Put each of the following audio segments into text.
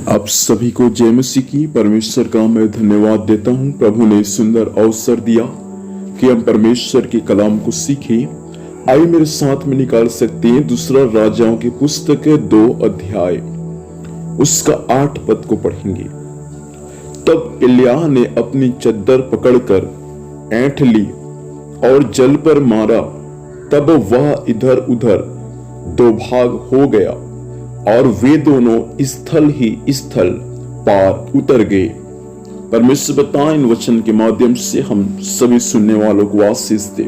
आप सभी को जय मसीह की। परमेश्वर का मैं धन्यवाद देता हूं। प्रभु ने सुंदर अवसर दिया कि हम परमेश्वर के कलाम को सीखें। आइए मेरे साथ में निकाल सकते हैं दूसरा राजाओं की पुस्तक के 2 अध्याय, उसका 8 पद को पढ़ेंगे। तब एलिय्याह ने अपनी चद्दर पकड़कर ऐंठ ली और जल पर मारा, तब वह इधर उधर 2 भाग हो गया और वे दोनों स्थल ही स्थल पार उतर गए। परमेश्वर बताएं इन वचन के माध्यम से हम सभी सुनने वालों को आशीष दे।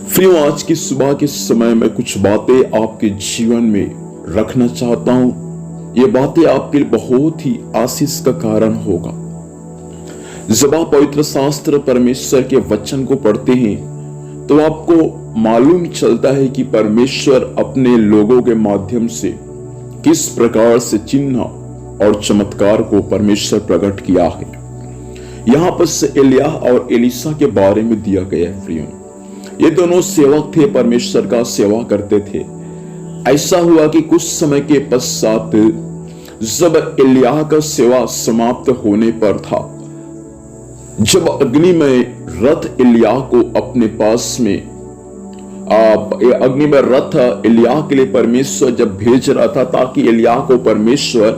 फिर आज की सुबह के समय में कुछ बातें आपके जीवन में रखना चाहता हूं। ये बातें आपके लिए बहुत ही आशीष का कारण होगा। जब आप पवित्र शास्त्र परमेश्वर के वचन को पढ़ते हैं तो आपको मालूम चलता है कि परमेश्वर अपने लोगों के माध्यम से किस प्रकार से चिन्ह और चमत्कार को परमेश्वर प्रकट किया है। यहां पर से एलिय्याह और एलीशा के बारे में दिया गया है। प्रियो, ये दोनों सेवक थे, परमेश्वर का सेवा करते थे। ऐसा हुआ कि कुछ समय के पश्चात जब एलिय्याह का सेवा समाप्त होने पर था, जब अग्निमय रथ एलिय्याह को अपने पास में अग्निमय रथ एलिय्याह के लिए परमेश्वर जब भेज रहा था ताकि एलिय्याह को परमेश्वर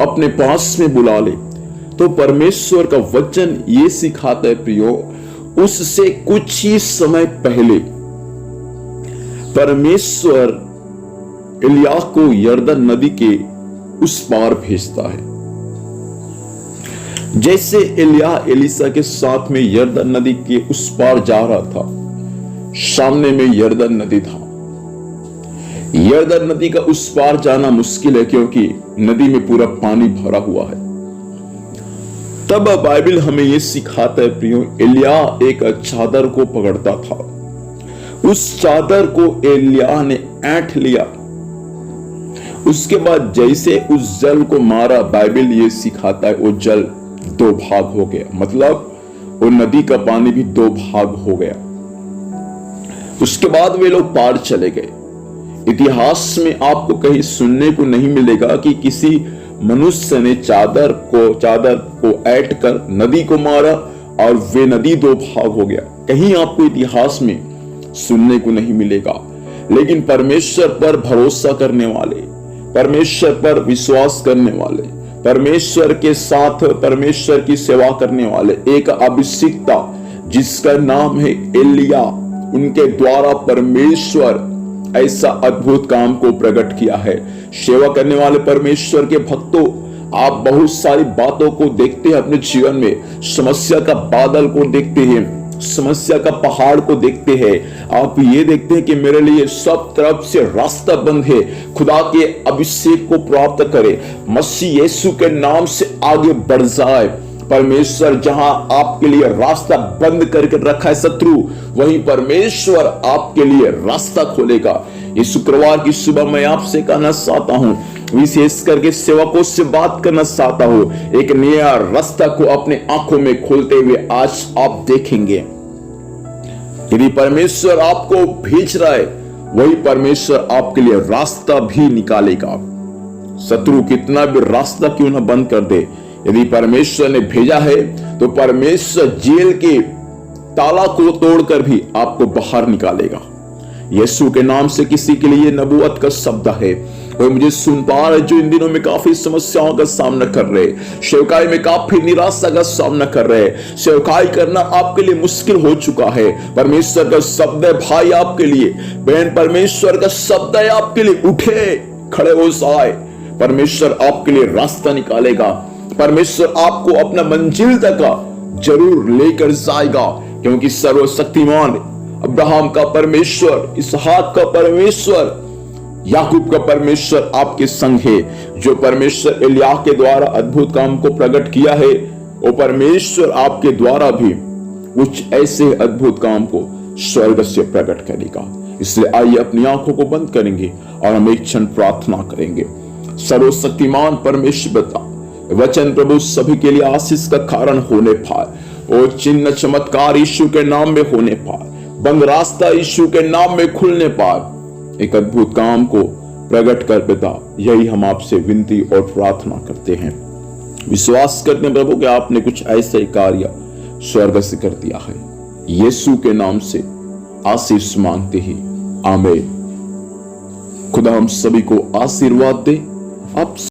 अपने पास में बुला ले, तो परमेश्वर का वचन ये सिखाता है प्रियो, उससे कुछ ही समय पहले परमेश्वर एलिय्याह को यरदन नदी के उस पार भेजता है। जैसे एलिय्याह एलीशा के साथ में यरदन नदी के उस पार जा रहा था, सामने में यरदन नदी था। यरदन नदी का उस पार जाना मुश्किल है क्योंकि नदी में पूरा पानी भरा हुआ है। तब बाइबल हमें यह सिखाता है प्रियो, एलिय्याह एक चादर को पकड़ता था। उस चादर को एलिय्याह ने ऐंठ लिया। उसके बाद जैसे उस जल को मारा, बाइबल ये सिखाता है वो जल 2 भाग हो गया, मतलब वो नदी का पानी भी 2 भाग हो गया। उसके बाद वे लोग पार चले गए। इतिहास में आपको कहीं सुनने को नहीं मिलेगा कि किसी मनुष्य ने चादर को ऐंठ कर नदी को मारा और वे नदी 2 भाग हो गया। कहीं आपको इतिहास में सुनने को नहीं मिलेगा। लेकिन परमेश्वर पर भरोसा करने वाले, परमेश्वर पर विश्वास करने वाले, परमेश्वर के साथ परमेश्वर की सेवा करने वाले एक अभिषिक्ता जिसका नाम है एलिय्याह, उनके द्वारा परमेश्वर ऐसा अद्भुत काम को प्रकट किया है। सेवा करने वाले परमेश्वर के भक्तों, आप बहुत सारी बातों को देखते हैं अपने जीवन में। समस्या का बादल को देखते हैं, समस्या का पहाड़ को देखते हैं। आप ये देखते हैं कि मेरे लिए सब तरफ से रास्ता बंद है। खुदा के अभिषेक को प्राप्त करे, मसीह यीशु के नाम से आगे बढ़ जाए। परमेश्वर जहां आपके लिए रास्ता बंद करके रखा है शत्रु, वहीं परमेश्वर आपके लिए रास्ता खोलेगा। ये शुक्रवार की सुबह मैं आपसे कहना चाहता हूं, विशेष करके सेवकों से बात करना चाहता हूं, एक नया रास्ता को अपने आंखों में खोलते हुए आज आप देखेंगे। यदि परमेश्वर आपको भेज रहा है, वही परमेश्वर आपके लिए रास्ता भी निकालेगा। शत्रु कितना भी रास्ता क्यों ना बंद कर दे, यदि परमेश्वर ने भेजा है तो परमेश्वर जेल के ताला को तोड़कर भी आपको बाहर निकालेगा। यीशु के नाम से किसी के लिए नबूवत का शब्द है। कोई मुझे सुन पा रहे जो इन दिनों में काफी समस्याओं का सामना कर रहे, सेवकाई में काफी निराशा का सामना कर रहे, सेवकाई करना आपके लिए मुश्किल हो चुका है। परमेश्वर का शब्द है भाई आपके लिए, बहन परमेश्वर का शब्द है आपके लिए, उठे खड़े हो जाए। परमेश्वर आपके लिए रास्ता निकालेगा। परमेश्वर आपको अपना मंजिल तक जरूर लेकर जाएगा, क्योंकि सर्वशक्तिमान अब्राहम का परमेश्वर, इसहाक का परमेश्वर, याकूब का परमेश्वर आपके संग है। जो परमेश्वर एलिय्याह के द्वारा अद्भुत काम को प्रकट किया है, वो परमेश्वर आपके द्वारा भी कुछ ऐसे अद्भुत काम को स्वर्ग से प्रकट करेगा। इसलिए आइए अपनी आंखों को बंद करेंगे और हम एक क्षण प्रार्थना करेंगे। सर्वशक्तिमान परमेश्वर बता, वचन प्रभु सभी के लिए आशीष का कारण होने पाए। और चिन्ह चमत्कार यीशु के नाम में होने पाए, बंद रास्ता यीशु के नाम में खुलने पाए। एक अद्भुत काम को प्रकट कर पिता, यही हम आपसे विनती और प्रार्थना करते हैं। विश्वास करते हैं प्रभु कि आपने कुछ ऐसे कार्य स्वर्ग से कर दिया है। यीशु के नाम से आशीष मांगते ही आमीन। खुदा हम सभी को आशीर्वाद दे। आप